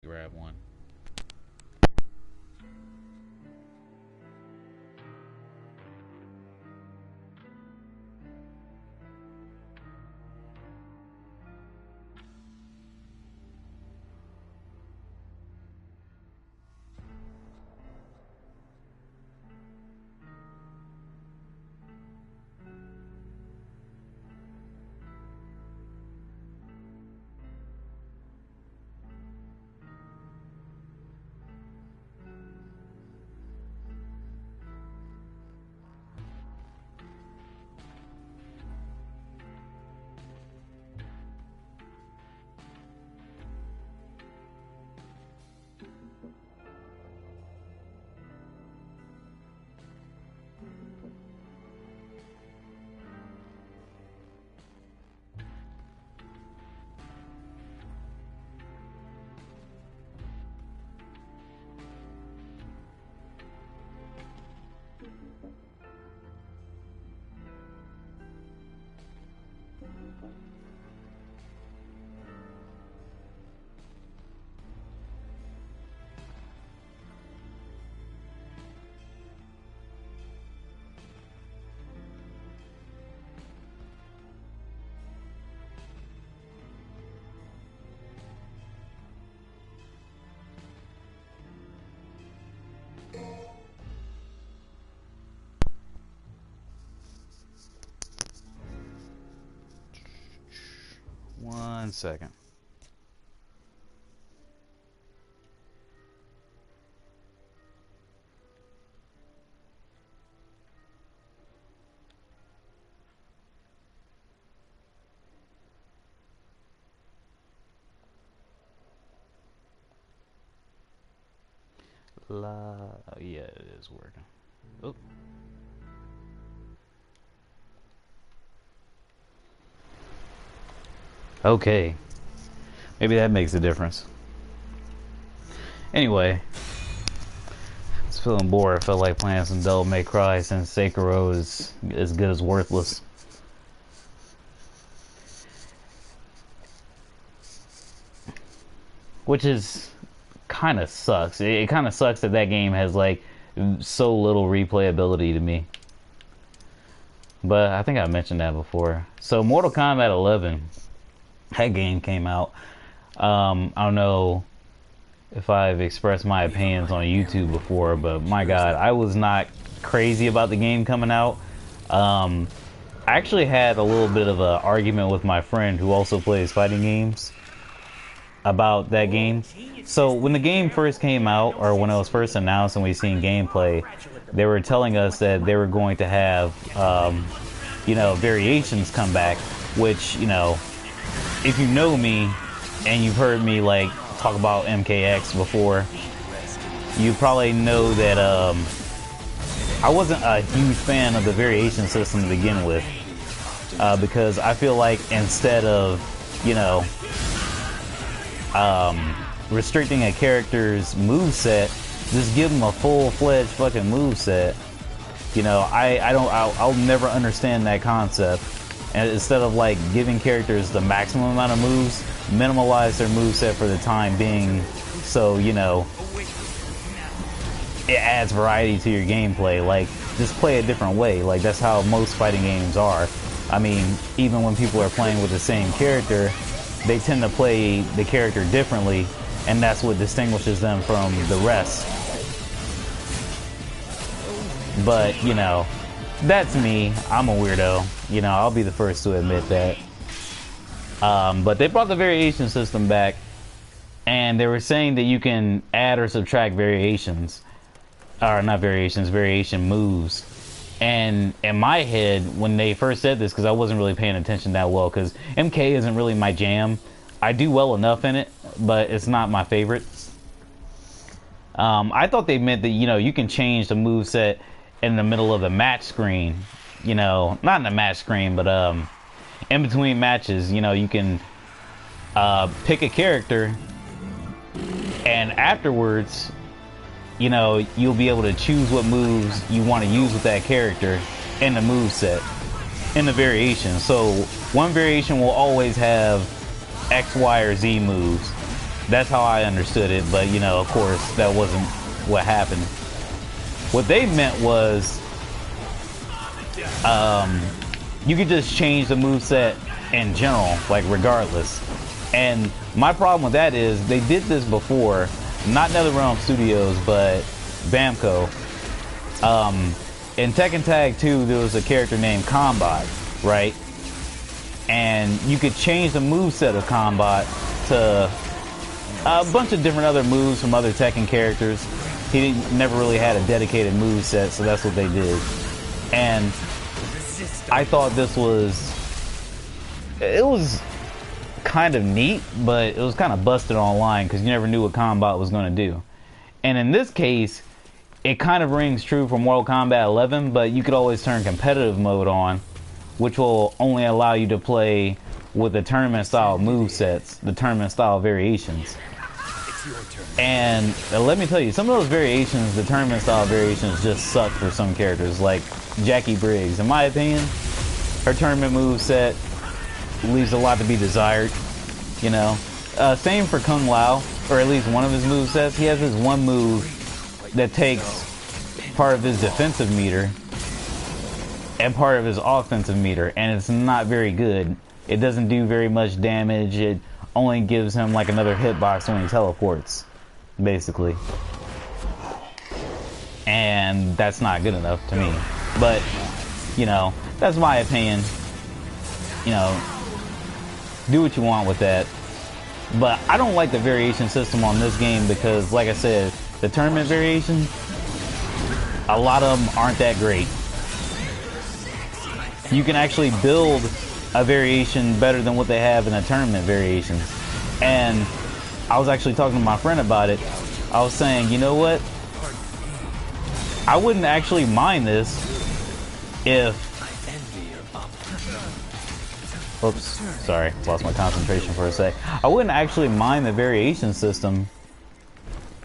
Grab one. One second. Yeah, it is working. Oh. Okay. Maybe that makes a difference. Anyway, I was feeling bored. I felt like playing some Devil May Cry since Sekiro is as good as worthless. Which is kind of sucks. It kind of sucks that that game has like so little replayability to me. But I think I mentioned that before. So Mortal Kombat 11, that game came out. I don't know if I've expressed my opinions on YouTube before, but my God, I was not crazy about the game coming out. I actually had a little bit of an argument with my friend who also plays fighting games about that game. So when the game first came out, or when it was first announced and we seen gameplay, they were telling us that they were going to have, variations come back, which, if you know me and you've heard me like talk about MKX before, you probably know that I wasn't a huge fan of the variation system to begin with, because I feel like instead of, restricting a character's moveset, just give them a full-fledged fucking moveset. I'll never understand that concept. And instead of like giving characters the maximum amount of moves, minimalize their moveset for the time being, so it adds variety to your gameplay. Like, just play a different way. Like, that's how most fighting games are. I mean, even when people are playing with the same character, they tend to play the character differently, and that's what distinguishes them from the rest. But, that's me. I'm a weirdo. I'll be the first to admit that. But they brought the variation system back, and they were saying that you can add or subtract variations. Or not variations, variation moves. And in my head, when they first said this, because I wasn't really paying attention that well, because MK isn't really my jam. I do well enough in it, but it's not my favorite. I thought they meant that, you can change the moveset in the middle of the match screen. Not in the match screen, but in between matches, you can pick a character, and afterwards, you'll be able to choose what moves you want to use with that character in the moveset, in the variation. So one variation will always have X, Y, or Z moves, That's how I understood it, but you know, of course, that wasn't what happened. What they meant was, you could just change the moveset in general, like regardless. And my problem with that is they did this before, not NetherRealm Studios, but Bamco. In Tekken Tag 2, there was a character named Combat, right? And you could change the moveset of Combat to a bunch of different other moves from other Tekken characters. He never really had a dedicated moveset, so that's what they did. And I thought this was, it was kind of neat, but it was kind of busted online because you never knew what Combat was going to do. And in this case, it kind of rings true for Mortal Kombat 11, but you could always turn competitive mode on, which will only allow you to play with the tournament style movesets, the tournament style variations. And let me tell you, some of those variations, the tournament style variations, just suck for some characters, like Jackie Briggs. In my opinion, her tournament moveset leaves a lot to be desired, you know. Same for Kung Lao, or at least one of his movesets. He has this one move that takes part of his defensive meter and part of his offensive meter, and it's not very good. It doesn't do very much damage. It only gives him like another hitbox when he teleports, basically. And that's not good enough to me. But, you know, that's my opinion. You know, do what you want with that. But I don't like the variation system on this game because, like I said, the tournament variations, a lot of them aren't that great. You can actually build a variation better than what they have in the tournament variations. And I was actually talking to my friend about it. I was saying, you know what? I wouldn't actually mind this if... Oops, sorry, lost my concentration for a sec. I wouldn't actually mind the variation system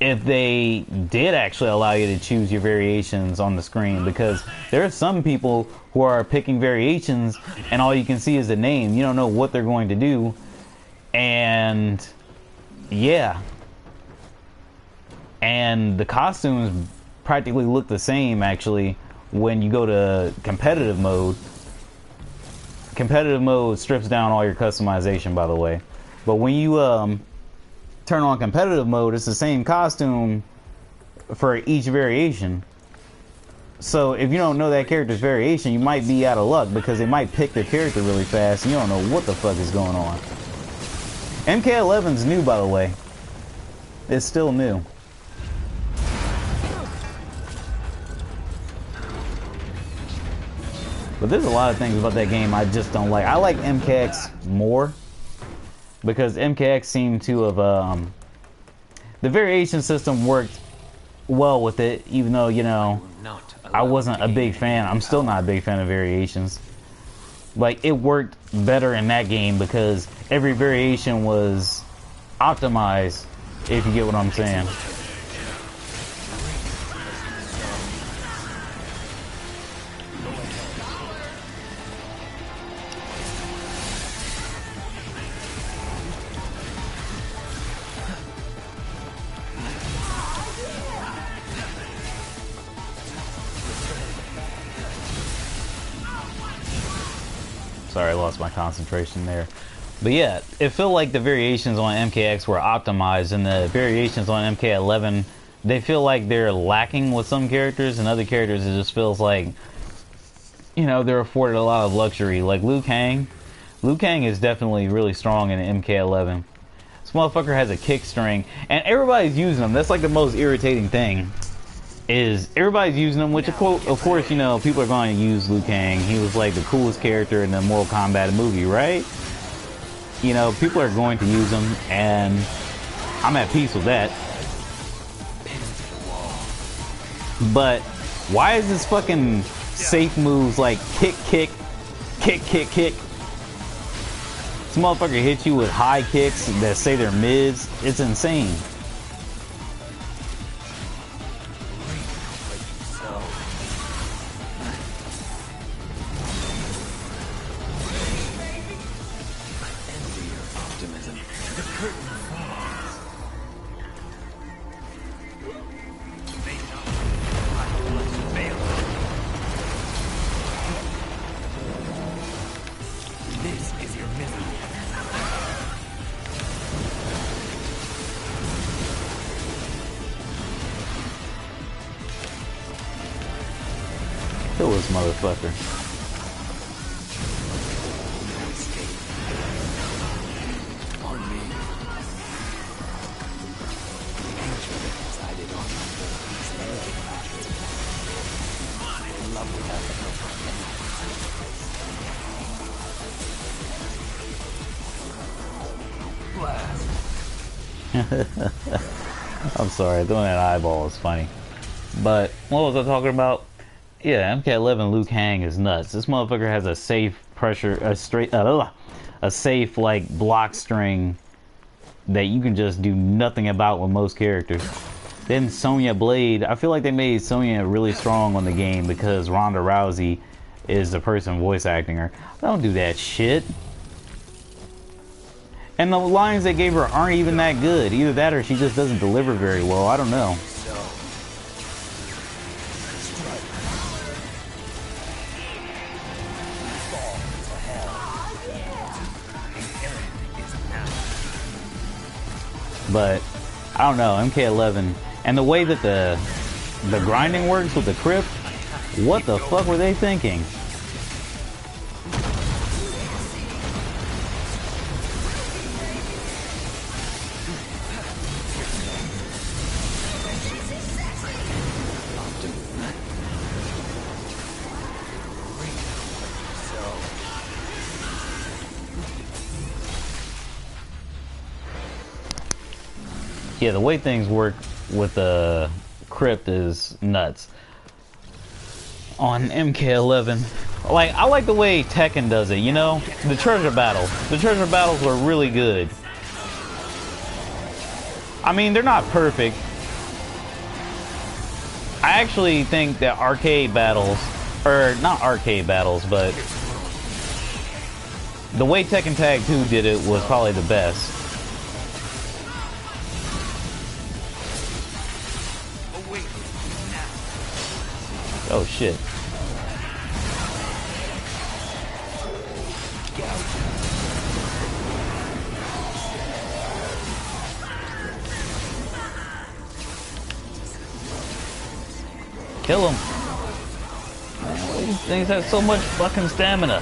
if they did actually allow you to choose your variations on the screen, because there are some people who are picking variations and all you can see is the name. You don't know what they're going to do. And yeah, and the costumes practically look the same actually when you go to competitive mode. Competitive mode strips down all your customization, by the way, but when you turn on competitive mode, it's the same costume for each variation. So if you don't know that character's variation, you might be out of luck because they might pick their character really fast and you don't know what the fuck is going on. MK11's new, by the way. It's still new. But there's a lot of things about that game I just don't like. I like MKX more because MKX seemed to have the variation system worked well with it, even though, you know, I wasn't a big fan. I'm still not a big fan of variations. Like, it worked better in that game because every variation was optimized, if you get what I'm saying. Sorry, I lost my concentration there. But yeah, it felt like the variations on MKX were optimized, and the variations on MK11, they feel like they're lacking with some characters, and other characters it just feels like, you know, they're afforded a lot of luxury. Like Liu Kang. Liu Kang is definitely really strong in MK11. This motherfucker has a kick string, and everybody's using them. That's like the most irritating thing. Is everybody's using them, which of course, you know, people are going to use Liu Kang. He was like the coolest character in the Mortal Kombat movie, right? You know, people are going to use him, and I'm at peace with that. But why is this fucking safe moves like kick, kick, kick, kick, kick? This motherfucker hits you with high kicks that say they're mids. It's insane. Kill this motherfucker. I'm sorry, doing that eyeball is funny. But what was I talking about? Yeah, MK11 Liu Kang is nuts. This motherfucker has a safe pressure, a safe like block string that you can just do nothing about with most characters. Then Sonya Blade, I feel like they made Sonya really strong on the game because Ronda Rousey is the person voice acting her. Don't do that shit. And the lines they gave her aren't even that good. Either that or she just doesn't deliver very well. I don't know. But I don't know, MK11 and the way that the grinding works with the crypt, what the fuck were they thinking? Yeah, the way things work with the crypt is nuts. On MK11, like, I like the way Tekken does it, you know? The treasure battles. The treasure battles were really good. I mean, they're not perfect. I actually think that arcade battles, or not arcade battles, but the way Tekken Tag 2 did it was probably the best. Oh shit. Kill him. Man, these things have so much fucking stamina.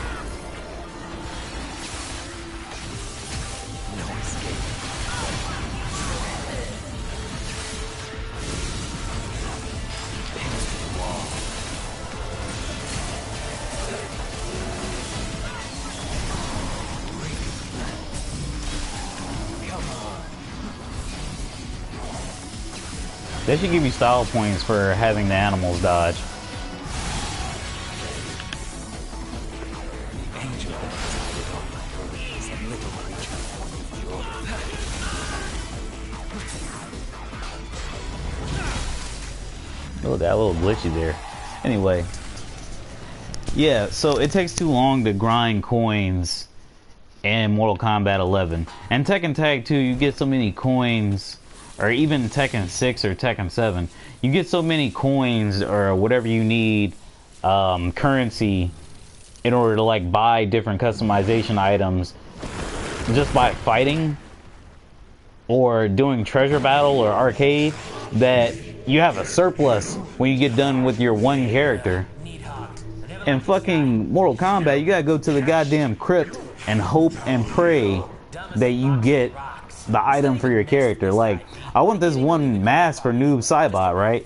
They should give you style points for having the animals dodge. Oh, that little glitchy there. Anyway. Yeah, so it takes too long to grind coins in Mortal Kombat 11. And Tekken Tag 2, you get so many coins, or even Tekken 6 or Tekken 7, you get so many coins or whatever you need, currency, in order to like buy different customization items just by fighting or doing treasure battle or arcade, that you have a surplus when you get done with your one character. In fucking Mortal Kombat, you gotta go to the goddamn crypt and hope and pray that you get the item for your character. Like, I want this one mask for Noob Saibot, right?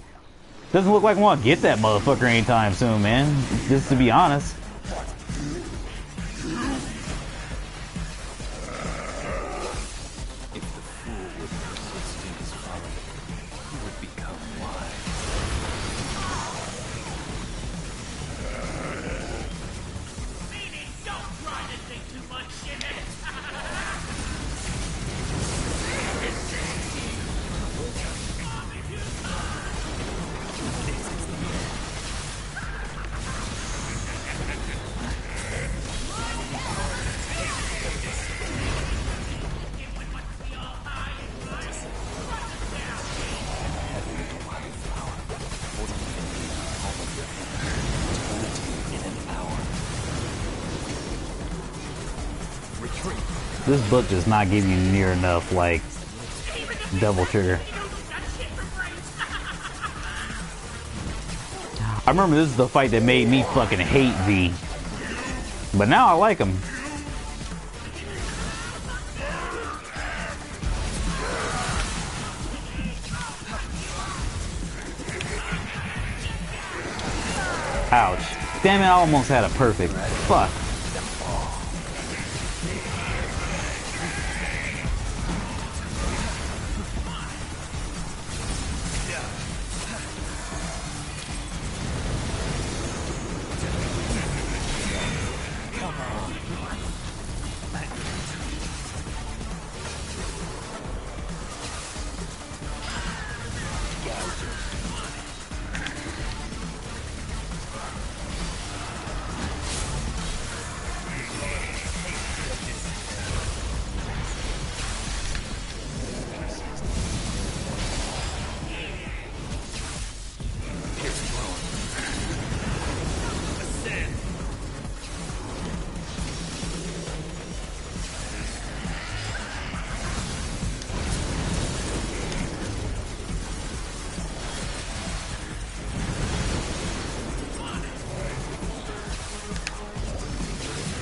Doesn't look like I want to get that motherfucker anytime soon, man. Just to be honest. This book does not give you near enough, like, double trigger. I remember this is the fight that made me fucking hate V. But now I like him. Ouch. Damn it, I almost had a perfect. Fuck.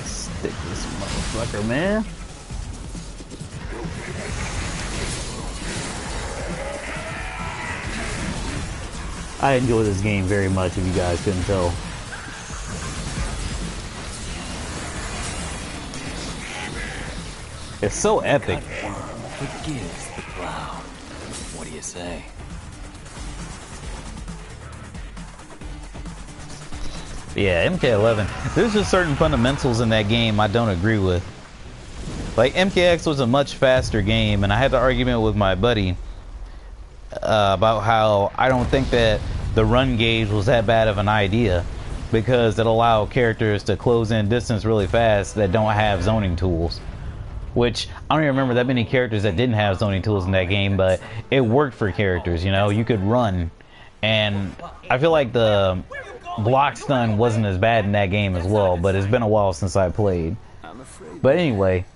Stick this motherfucker, man. I enjoy this game very much, if you guys couldn't tell. It's so epic. Forgives the cloud. What do you say? Yeah, MK11. There's just certain fundamentals in that game I don't agree with. Like, MKX was a much faster game, and I had the argument with my buddy about how I don't think that the run gauge was that bad of an idea, because it allowed characters to close in distance really fast that don't have zoning tools. Which, I don't even remember that many characters that didn't have zoning tools in that game, but it worked for characters, you know? You could run, and I feel like the block stun wasn't as bad in that game as well, but it's been a while since I played. But anyway,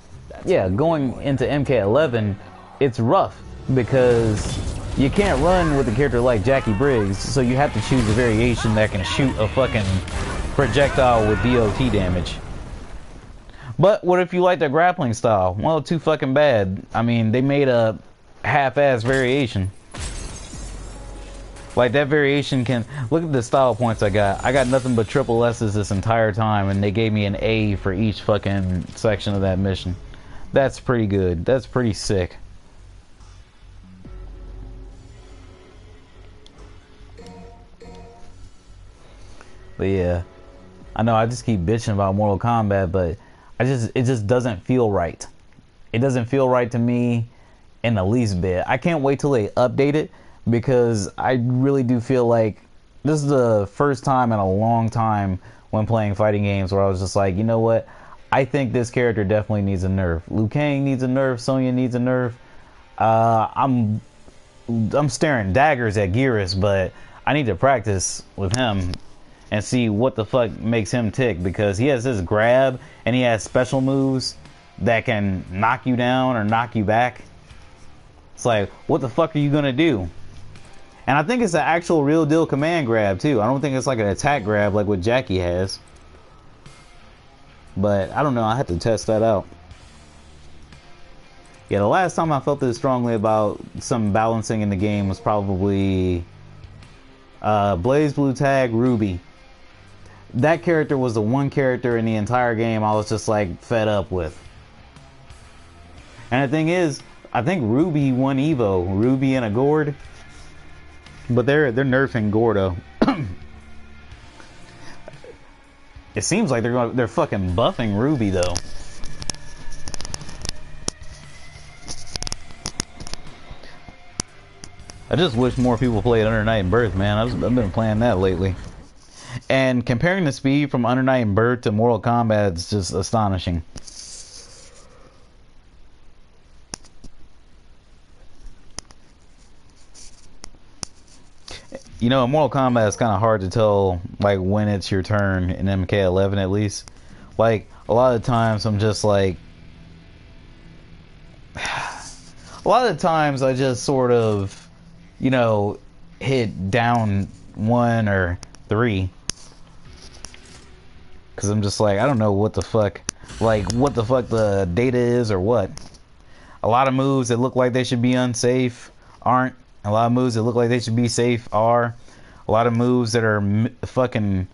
yeah, going into MK11, it's rough, because you can't run with a character like Jackie Briggs, so you have to choose a variation that can shoot a fucking projectile with DOT damage. But what if you like the grappling style? Well, too fucking bad. I mean, they made a half-ass variation. Like, that variation can... Look at the style points I got. I got nothing but triple S's this entire time, and they gave me an A for each fucking section of that mission. That's pretty good. That's pretty sick. But yeah, I know I just keep bitching about Mortal Kombat, but it just doesn't feel right. It doesn't feel right to me in the least bit. I can't wait till they update it, because I really do feel like this is the first time in a long time when playing fighting games where I was just like, you know what? I think this character definitely needs a nerf. Liu Kang needs a nerf. Sonya needs a nerf. I'm staring daggers at Geras, but I need to practice with him and see what the fuck makes him tick, because he has this grab and he has special moves that can knock you down or knock you back. It's like, what the fuck are you gonna do? And I think it's an actual real deal command grab too. I don't think it's like an attack grab like what Jackie has. But I don't know, I have to test that out. Yeah, the last time I felt this strongly about some balancing in the game was probably Blaze Blue Tag Ruby. That character was the one character in the entire game I was just like fed up with. And the thing is, I think Ruby won Evo. Ruby and a Gord. But they're nerfing Gordo. It seems like they're fucking buffing Ruby though. I just wish more people played Under Night and Birth, man. I've been playing that lately. And comparing the speed from Under Night and Birth to Mortal Kombat is just astonishing. You know, in Mortal Kombat, it's kind of hard to tell, like, when it's your turn in MK11 at least. Like, a lot of times I'm just like... A lot of times I just sort of, you know, hit down one or 3. Because I'm just like, I don't know what the fuck, like, what the fuck the data is or what. A lot of moves that look like they should be unsafe aren't. A lot of moves that look like they should be safe are. A lot of moves that are fucking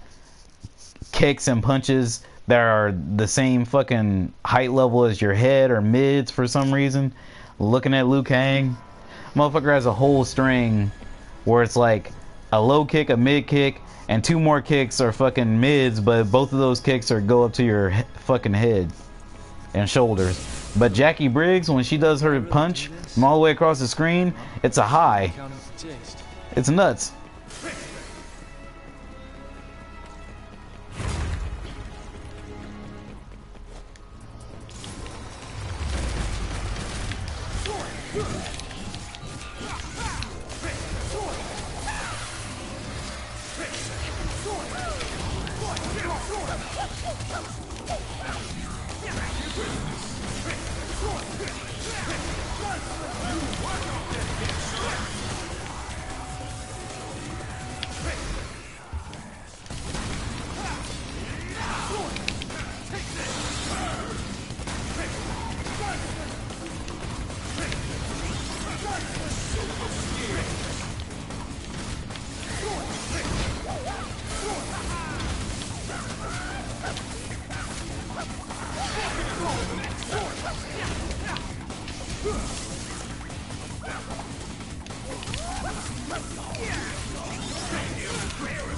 kicks and punches that are the same fucking height level as your head or mids for some reason. Looking at Liu Kang, motherfucker has a whole string where it's like a low kick, a mid kick, and 2 more kicks are fucking mids, but both of those kicks are go up to your fucking head and shoulders. But Jackie Briggs, when she does her punch from all the way across the screen, it's a high. It's nuts.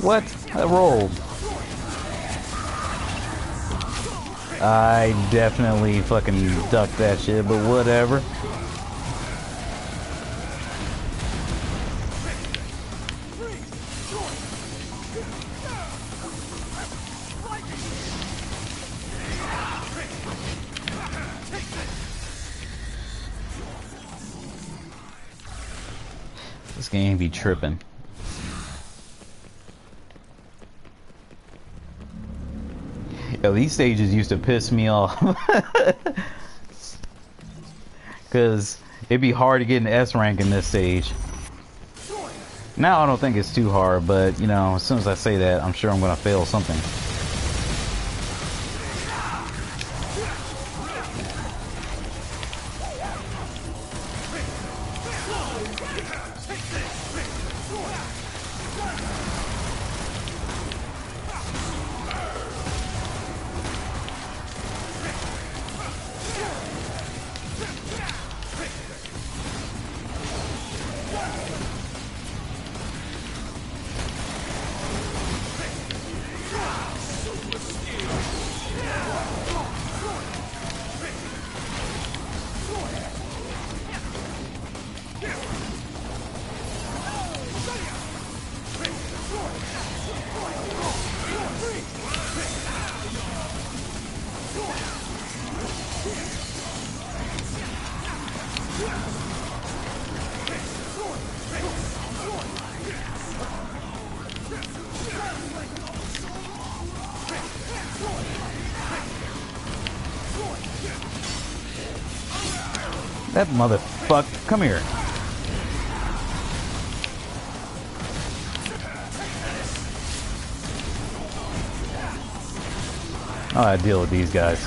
What? I rolled. I definitely fucking ducked that shit, but whatever. This game be tripping. Yo, these stages used to piss me off. Because it'd be hard to get an S rank in this stage. Now I don't think it's too hard, but, you know, as soon as I say that, I'm sure I'm going to fail something. That motherfucker, come here. Oh, I deal with these guys.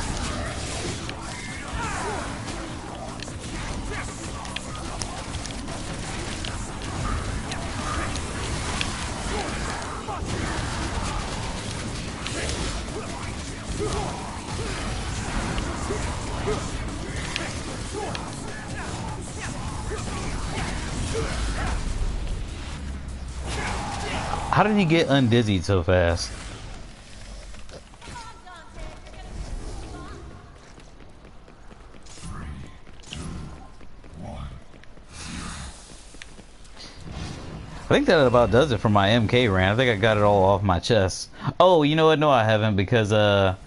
How did he get undizzied so fast? I think that about does it for my MK rant. I think I got it all off my chest. Oh, you know what? No, I haven't, because the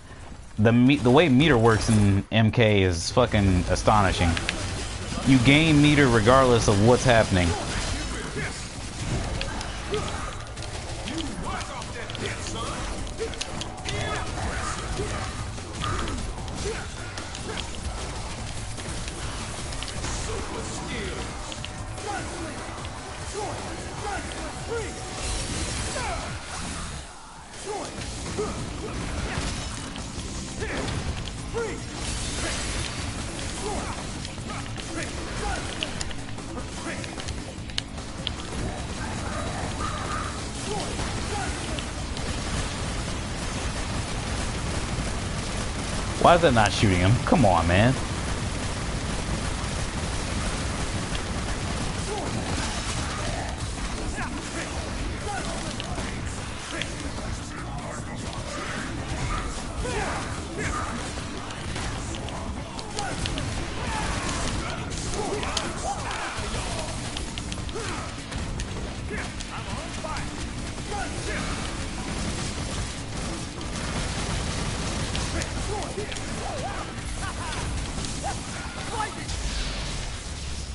way meter works in MK is fucking astonishing. You gain meter regardless of what's happening. Why is that not shooting him? Come on, man.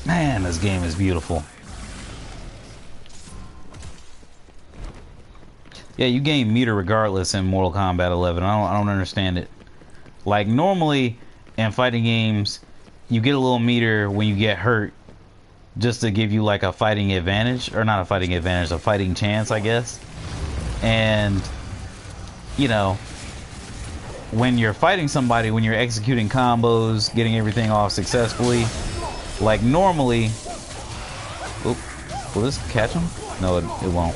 Man, this game is beautiful. Yeah, you gain meter regardless in Mortal Kombat 11. I don't understand it. Like, normally in fighting games, you get a little meter when you get hurt just to give you like a fighting advantage. Or not a fighting advantage, a fighting chance, I guess. And, you know, when you're fighting somebody, when you're executing combos, getting everything off successfully, like normally, oop, will this catch him? No, it won't.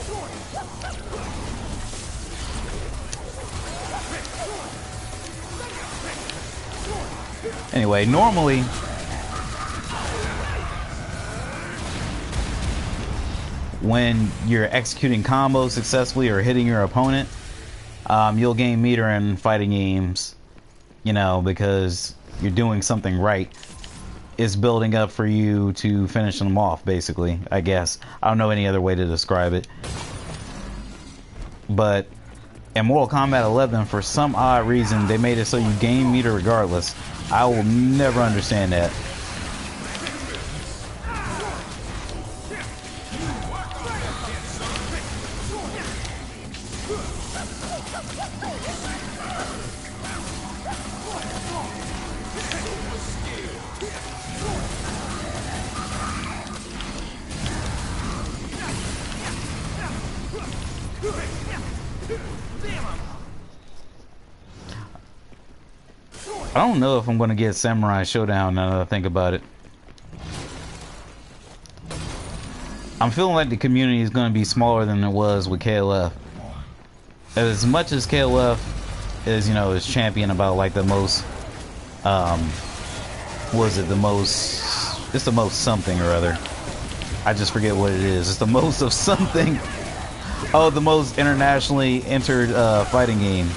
Anyway, normally, when you're executing combos successfully or hitting your opponent, you'll gain meter in fighting games, you know, because you're doing something right. It's building up for you to finish them off, basically, I guess. I don't know any other way to describe it. But in Mortal Kombat 11, for some odd reason, they made it so you gain meter regardless. I will never understand that. I don't know if I'm going to get Samurai Showdown now that I think about it. I'm feeling like the community is going to be smaller than it was with KLF. As much as KLF is, you know, is champion about like the most, was it the most, it's the most something or other. I just forget what it is. It's the most of something. Oh, the most internationally entered fighting game.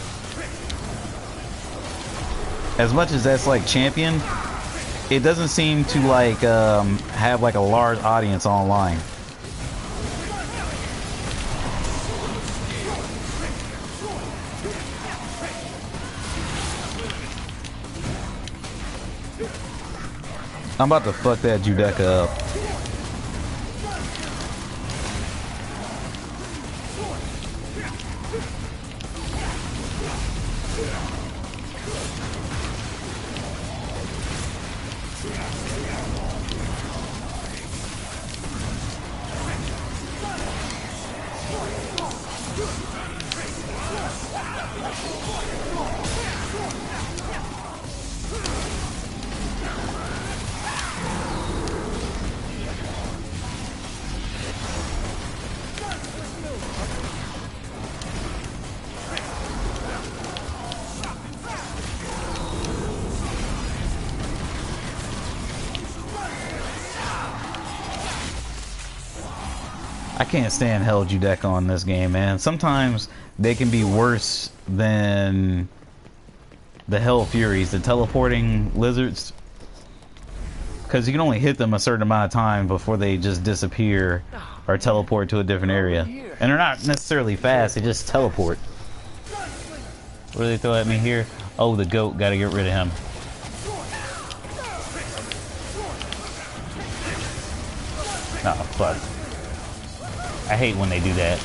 As much as that's like champion, it doesn't seem to like have like a large audience online. I'm about to fuck that Judeka up. I can't stand Hell Judeka on this game, man. Sometimes they can be worse than the Hell Furies, the teleporting lizards. Because you can only hit them a certain amount of time before they just disappear or teleport to a different area. And they're not necessarily fast, they just teleport. What do they throw at me here? Oh, the goat, gotta get rid of him. Oh, fuck. I hate when they do that.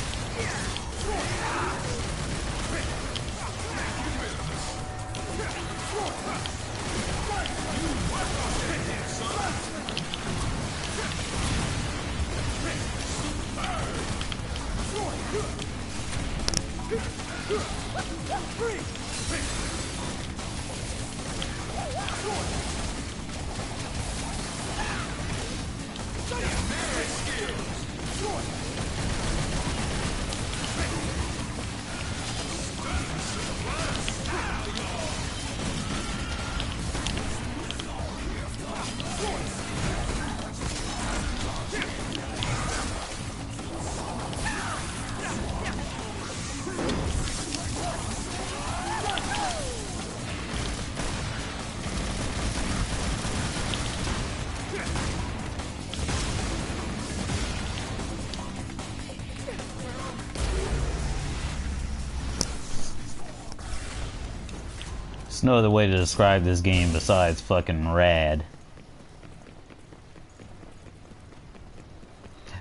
There's no other way to describe this game besides fucking rad.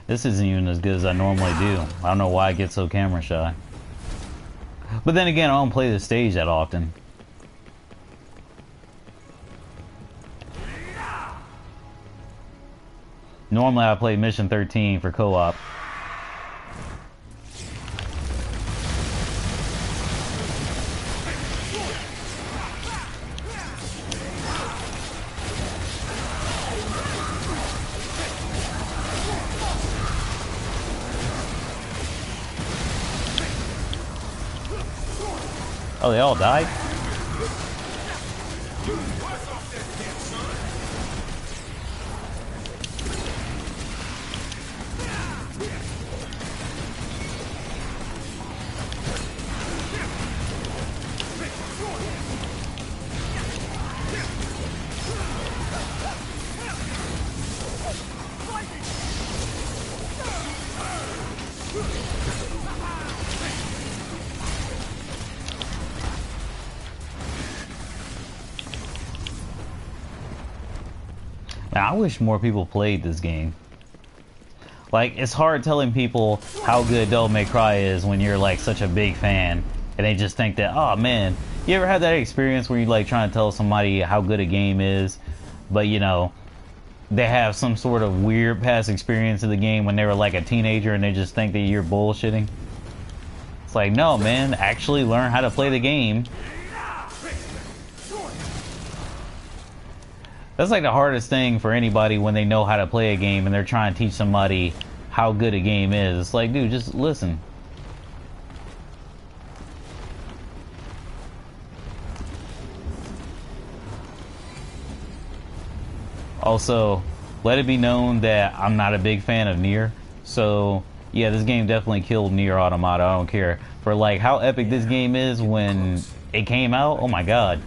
This isn't even as good as I normally do. I don't know why I get so camera shy. But then again, I don't play the stage that often. Normally I play Mission 13 for co-op. Oh, they all died? I wish more people played this game. Like, it's hard telling people how good Devil May Cry is when you're like such a big fan and they just think that, oh man, you ever had that experience where you like trying to tell somebody how good a game is, but you know, they have some sort of weird past experience of the game when they were like a teenager and they just think that you're bullshitting? It's like, no man, actually learn how to play the game. That's like the hardest thing for anybody when they know how to play a game and they're trying to teach somebody how good a game is. It's like, dude, just listen. Also, let it be known that I'm not a big fan of Nier. So, yeah, this game definitely killed Nier Automata. I don't care. For like how epic this game is when it came out, oh my god.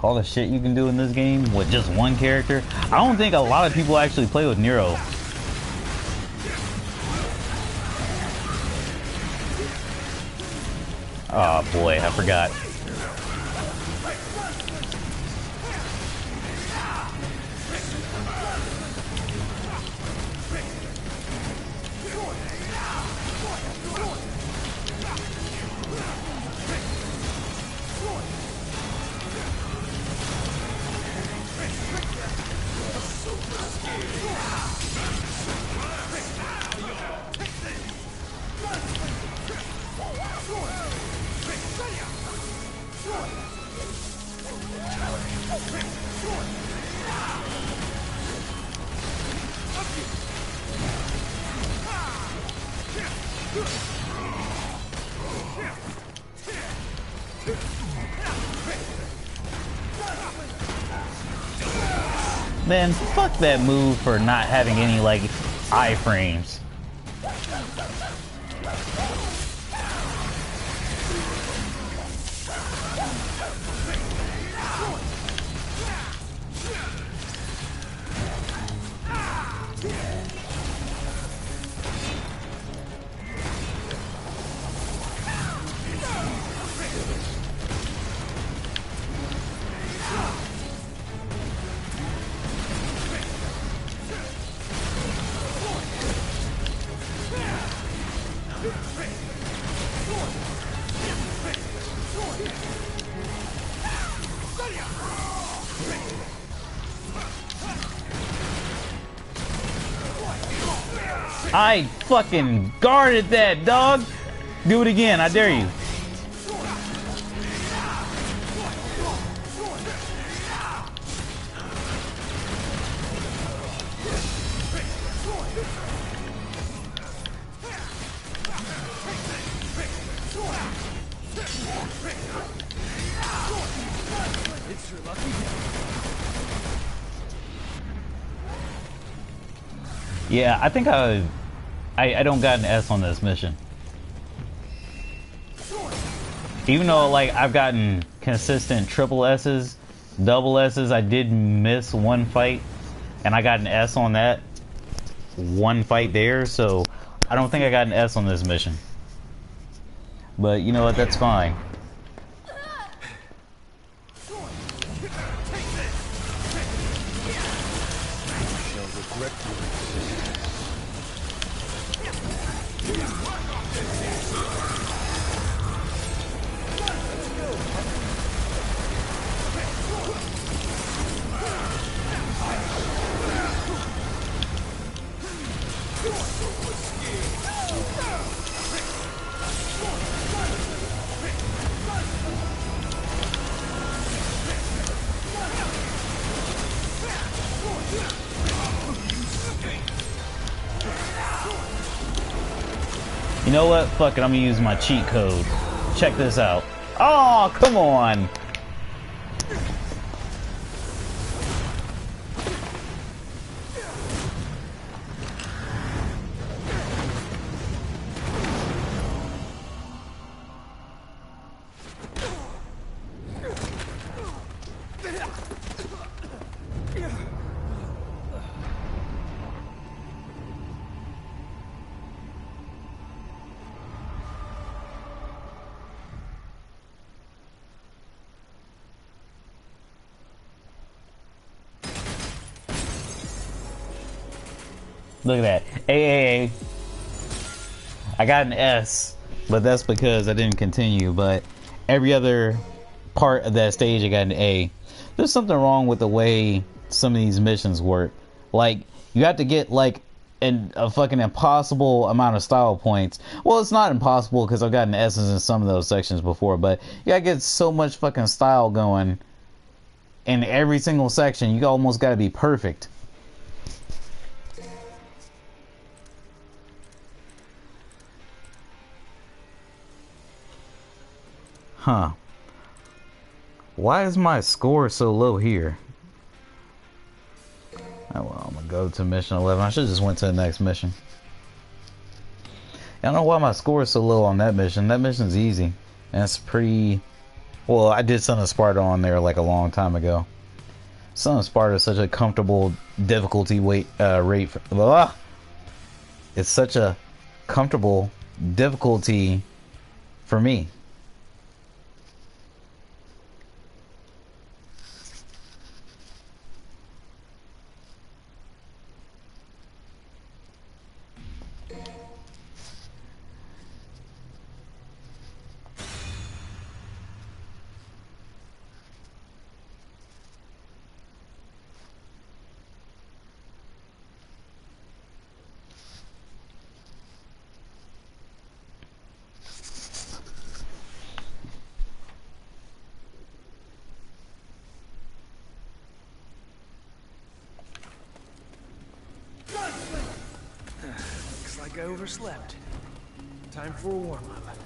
All the shit you can do in this game with just one character. I don't think a lot of people actually play with Nero. Oh boy, I forgot. Man, fuck that move for not having any, like, iframes. I fucking guarded that, dog! Do it again, I dare you. It's your lucky day. Yeah, I think I don't got an S on this mission. Even though like I've gotten consistent triple S's, double S's, I did miss one fight and I got an S on that one fight there, so I don't think I got an S on this mission. But you know what, that's fine. You know what? Fuck it, I'm gonna use my cheat code. Check this out. Oh, come on! Look at that. AAA. I got an S, but that's because I didn't continue. But every other part of that stage, I got an A. There's something wrong with the way some of these missions work. Like, you have to get, like, a fucking impossible amount of style points. Well, it's not impossible because I've gotten S's in some of those sections before. But you gotta get so much fucking style going in every single section. You almost gotta be perfect. Huh. Why is my score so low here? Oh well, I'm gonna go to mission 11. I should just went to the next mission. I don't know why my score is so low on that mission. That mission's easy. And it's pretty... Well, I did Son of Sparta on there like a long time ago. Son of Sparta is such a comfortable difficulty rate for... Blah. It's such a comfortable difficulty for me. Looks like I overslept. Time for a warm-up.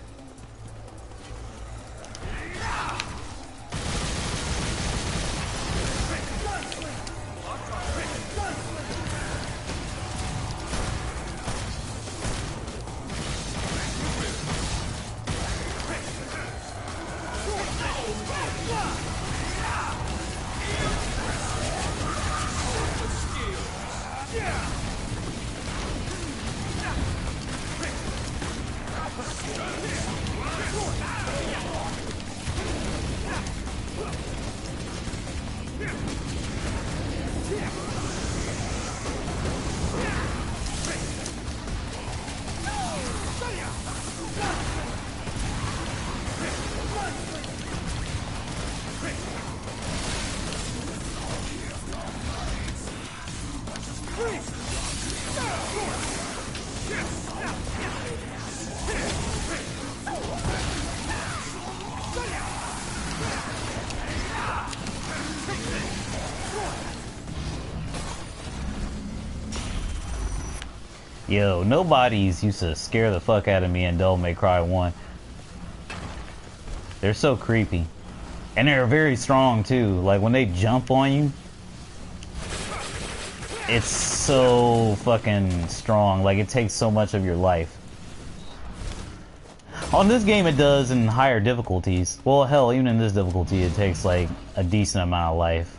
Yo, nobody's used to scare the fuck out of me in Devil May Cry 1. They're so creepy. And they're very strong too. Like when they jump on you, it's so fucking strong. Like it takes so much of your life. On this game it does in higher difficulties. Well, hell, even in this difficulty it takes like a decent amount of life.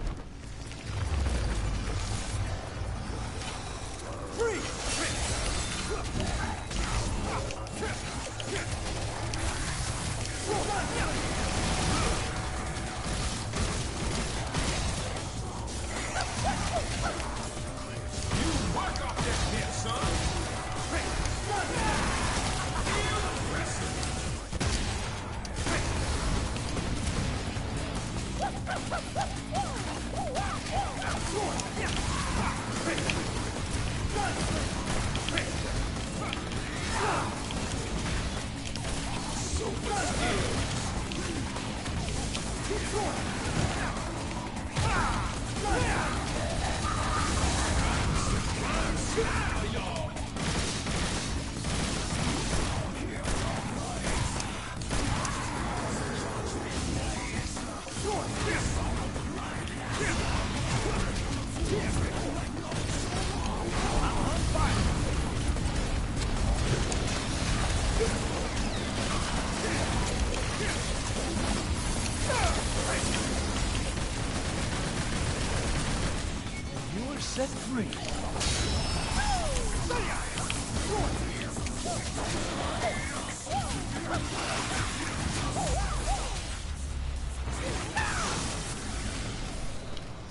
Set free.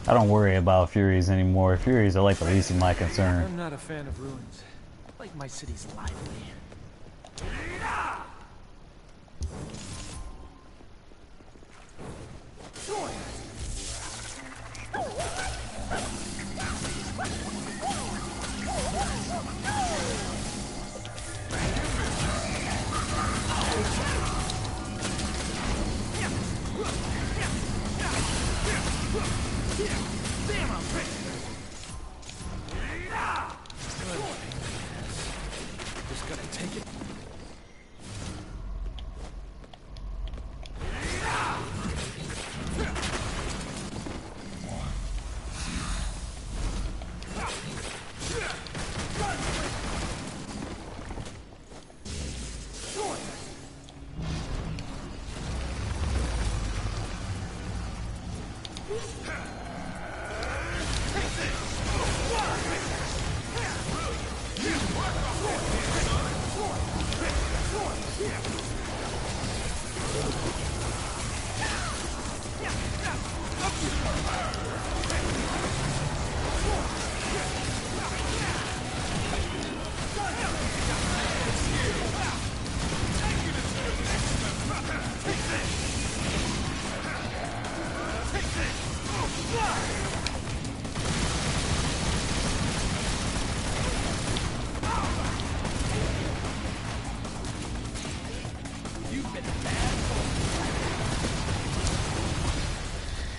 I don't worry about Furies anymore. Furies are like the least of my concern. I'm not a fan of ruins. I like my cities lively. Just gotta take it.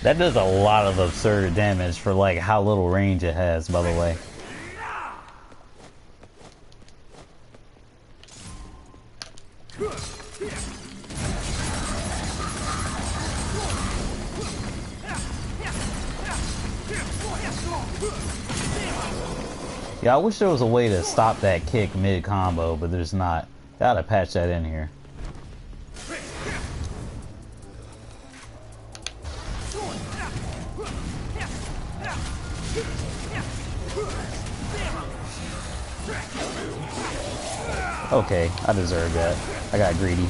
That does a lot of absurd damage for like how little range it has, by the way. Yeah, I wish there was a way to stop that kick mid-combo, but there's not. Gotta patch that in here. Okay, I deserve that. I got greedy.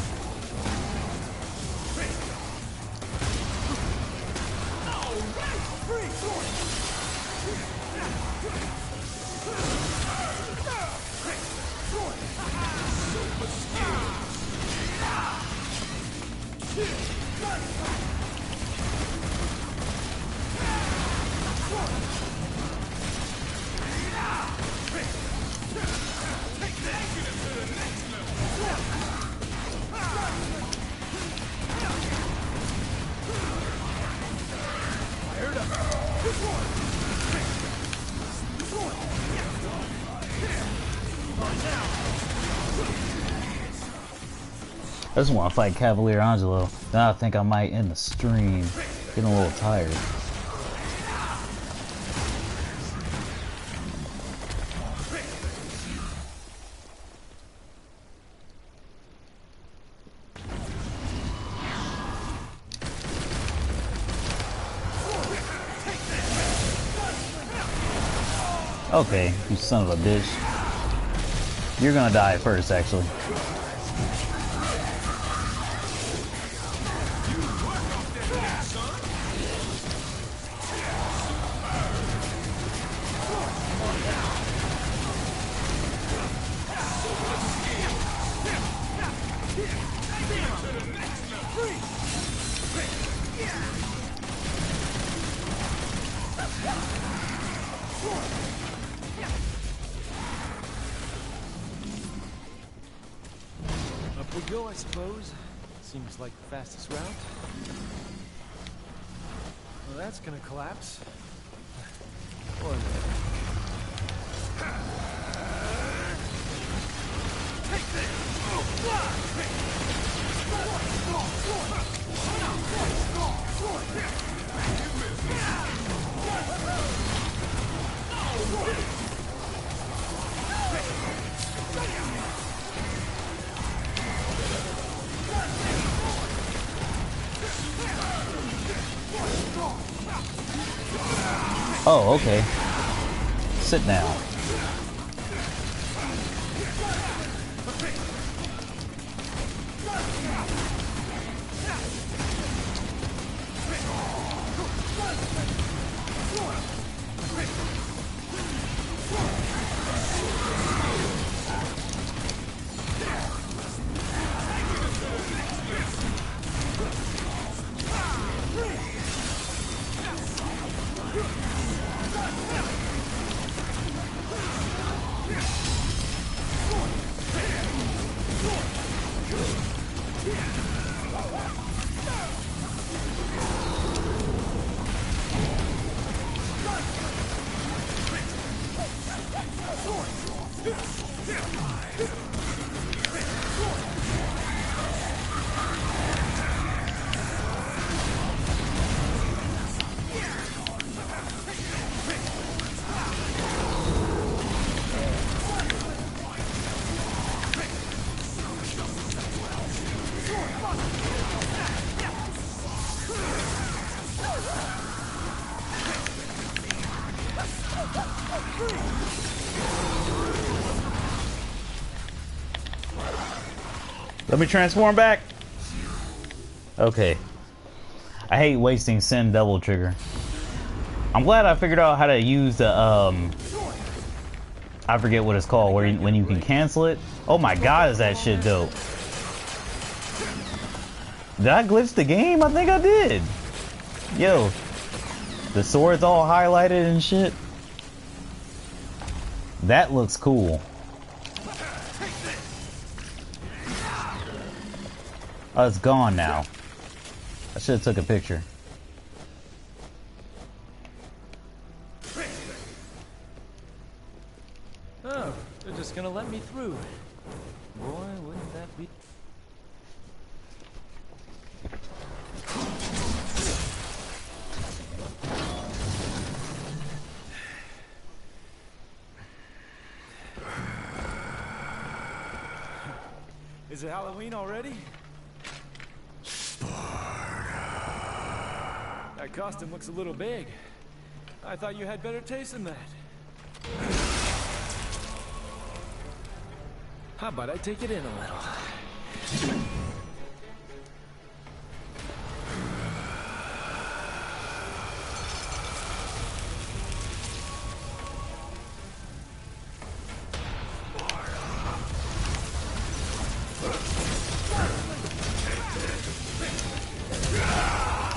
I just want to fight Cavalier Angelo. Then I think I might end the stream. Getting a little tired. Okay, you son of a bitch. You're gonna die first, actually. Up we go, I suppose. Seems like the fastest route. Well, that's gonna collapse. Or take this! Oh, okay. Sit down. Let me transform back. Okay. I hate wasting Sin double trigger. I'm glad I figured out how to use the I forget what it's called, where when you can cancel it. Oh my god, is that shit dope. Did I glitch the game? I think I did. Yo, the sword's all highlighted and shit. That looks cool. Oh, it's gone now. I should have took a picture. oh, they're just gonna let me through. Boy, wouldn't that be... Is it Halloween already? That costume looks a little big. I thought you had better taste than that. How about I take it in a little?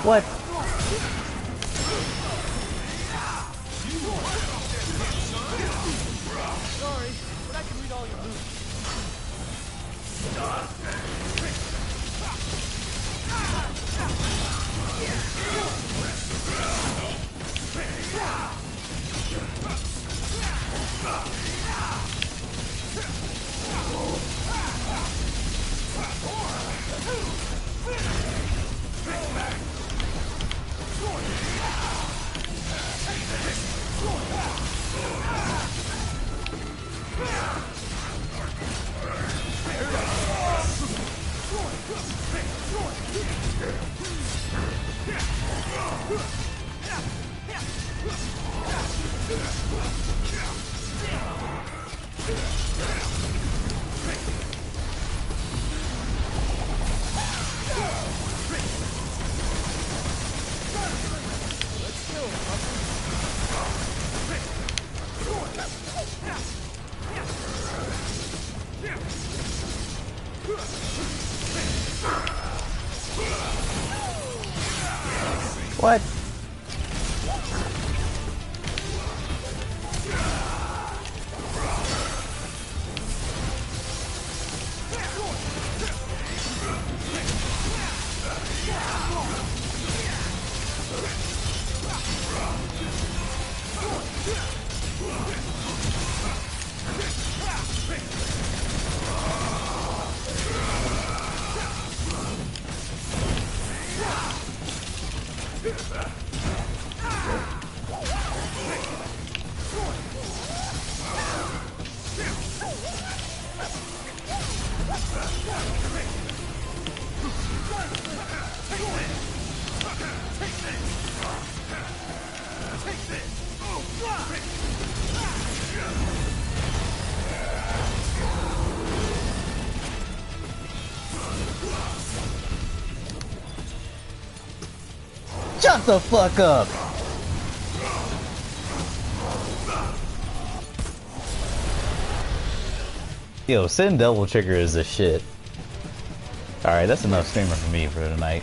What? Sorry, but I can read all your moves. What? Shut the fuck up! Yo, Sin Devil Trigger is the shit. Alright, that's enough streamer for me for tonight.